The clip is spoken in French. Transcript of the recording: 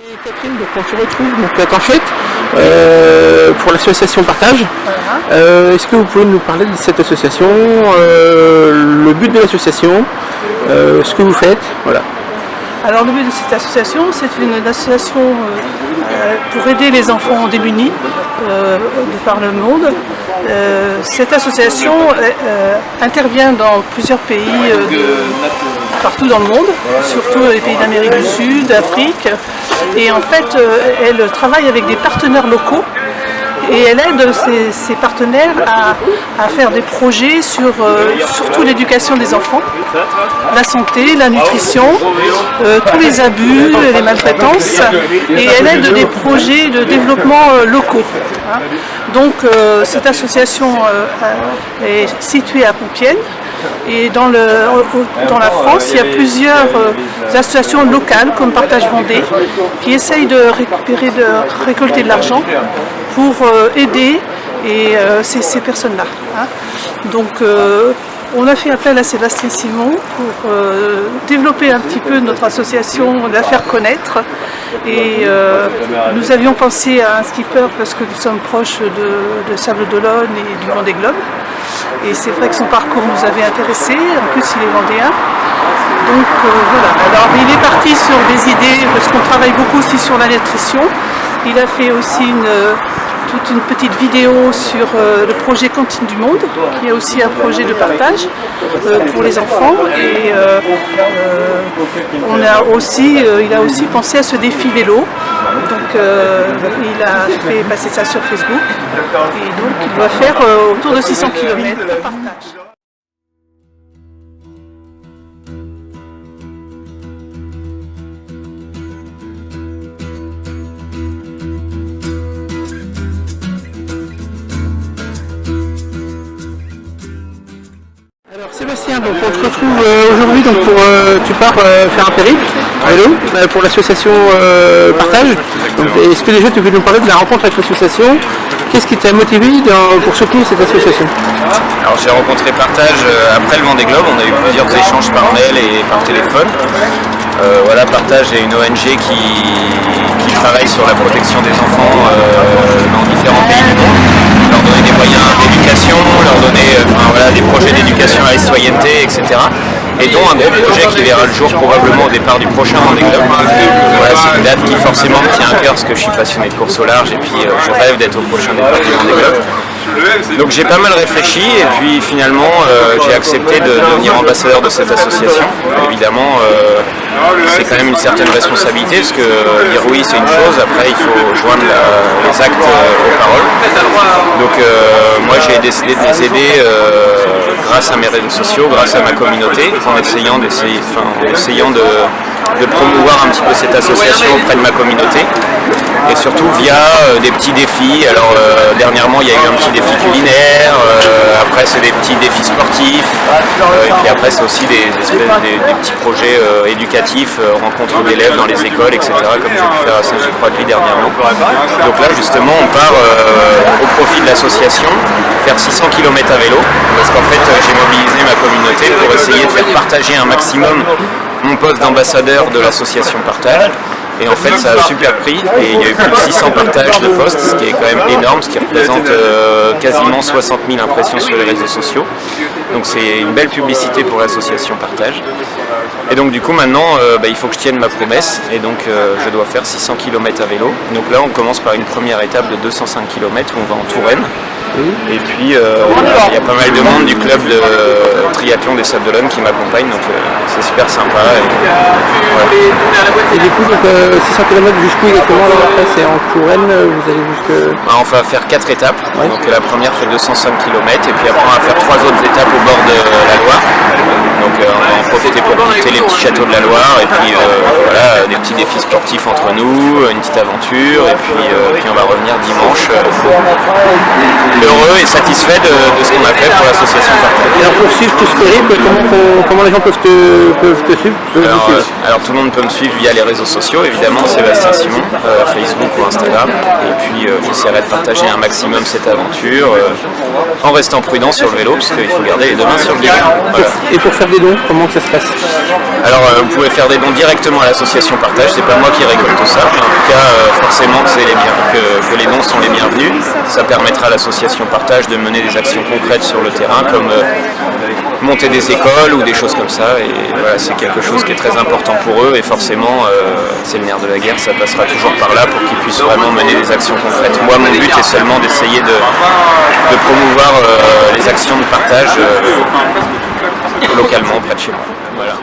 Et Catherine, donc on se retrouve donc à Tanchette pour l'association Partage. Est-ce que vous pouvez nous parler de cette association, le but de l'association, ce que vous faites, voilà. Alors le but de cette association, c'est une association pour aider les enfants démunis de par le monde. Cette association intervient dans plusieurs pays partout dans le monde, surtout les pays d'Amérique du Sud, d'Afrique. Et en fait, elle travaille avec des partenaires locaux. Et elle aide ses partenaires à faire des projets sur surtout l'éducation des enfants, la santé, la nutrition, tous les abus, les maltraitances. Et elle aide des projets de développement locaux. Donc cette association est située à Compiègne. Et dans la France, il y a plusieurs associations locales comme Partage Vendée qui essayent de récolter de l'argent pour aider ces personnes-là. Donc on a fait appel à Sébastien Simon pour développer un petit peu notre association, la faire connaître. Et nous avions pensé à un skipper parce que nous sommes proches de Sables-d'Olonne et du Vendée Globe. Et c'est vrai que son parcours nous avait intéressés, en plus il est vendéen. Donc voilà, alors il est parti sur des idées, parce qu'on travaille beaucoup aussi sur la nutrition. Il a fait aussi toute une petite vidéo sur le projet Cantine du Monde, qui est aussi un projet de partage pour les enfants. Et il a aussi pensé à ce défi vélo. Donc il a fait passer ça sur Facebook. Et donc il doit faire autour de 600 km de partage. Alors Sébastien, donc on te retrouve aujourd'hui donc tu pars faire un périple à vélo pour l'association Partage. Est-ce que déjà tu peux nous parler de la rencontre avec l'association? Qu'est-ce qui t'a motivé pour soutenir cette association? Alors j'ai rencontré Partage après le Vendée Globe, on a eu plusieurs échanges par mail et par téléphone. Voilà, Partage est une ONG qui travaille sur la protection des enfants dans différents pays du monde. Leur donner des moyens d'éducation, leur donner des projets d'éducation à la citoyenneté, etc. Et dont un gros projet qui verra le jour probablement au départ du prochain Vendée Globe. Voilà, c'est une date qui forcément me tient à cœur parce que je suis passionné de course au large et puis je rêve d'être au prochain départ du Vendée Globe. Donc j'ai pas mal réfléchi et puis finalement j'ai accepté de devenir ambassadeur de cette association. Évidemment c'est quand même une certaine responsabilité parce que dire oui c'est une chose, après il faut joindre les actes aux paroles. Donc moi j'ai décidé de les aider grâce à mes réseaux sociaux, grâce à ma communauté, en essayant de promouvoir un petit peu cette association auprès de ma communauté. Et surtout via des petits défis. Alors dernièrement il y a eu un petit défi culinaire, après c'est des petits défis sportifs, et puis après c'est aussi des petits projets éducatifs, rencontres d'élèves dans les écoles, etc. comme j'ai pu faire à Saint-Gilles-Croix-de-Vie dernièrement. Donc là justement on part au profit de l'association, faire 600 km à vélo, parce qu'en fait j'ai mobilisé ma communauté pour essayer de faire partager un maximum mon poste d'ambassadeur de l'association Partage. Et en fait ça a super pris et il y a eu plus de 600 partages de posts, ce qui est quand même énorme, ce qui représente quasiment 60 000 impressions sur les réseaux sociaux. Donc c'est une belle publicité pour l'association Partage. Et donc du coup maintenant il faut que je tienne ma promesse et donc je dois faire 600 km à vélo. Donc là on commence par une première étape de 205 km où on va en Touraine. Et puis il y a pas mal de monde du club de triathlon des Sables-d'Olonne qui m'accompagne, donc c'est super sympa. Et du coup, 600 km jusqu'où exactement? Alors après c'est en Touraine, vous allez jusque... On va faire 4 étapes, donc la première fait 205 km et puis après on va faire 3 autres étapes au bord de la Loire. Donc on va en profiter pour visiter les petits châteaux de la Loire et puis voilà, des petits défis sportifs entre nous, une petite aventure et puis on va revenir dimanche. heureux et satisfait de ce qu'on a fait pour l'association Partage. Et alors pour suivre tout ce périple, comment les gens peuvent te suivre? Alors tout le monde peut me suivre via les réseaux sociaux, évidemment, Sébastien Simon, Facebook ou Instagram. Et puis j'essaierai de partager un maximum cette aventure en restant prudent sur le vélo, puisqu'il faut garder les deux mains sur le guidon. Voilà. Et pour faire des dons, comment ça se passe? Alors vous pouvez faire des dons directement à l'association Partage, c'est pas moi qui récolte tout ça, mais en tout cas forcément que les dons sont les bienvenus. Ça permettra à l'association Partage de mener des actions concrètes sur le terrain, comme monter des écoles ou des choses comme ça, et voilà, c'est quelque chose qui est très important pour eux, et forcément c'est le nerf de la guerre, ça passera toujours par là pour qu'ils puissent vraiment mener des actions concrètes. Moi mon but est seulement d'essayer de promouvoir les actions de partage localement près de chez moi. Voilà.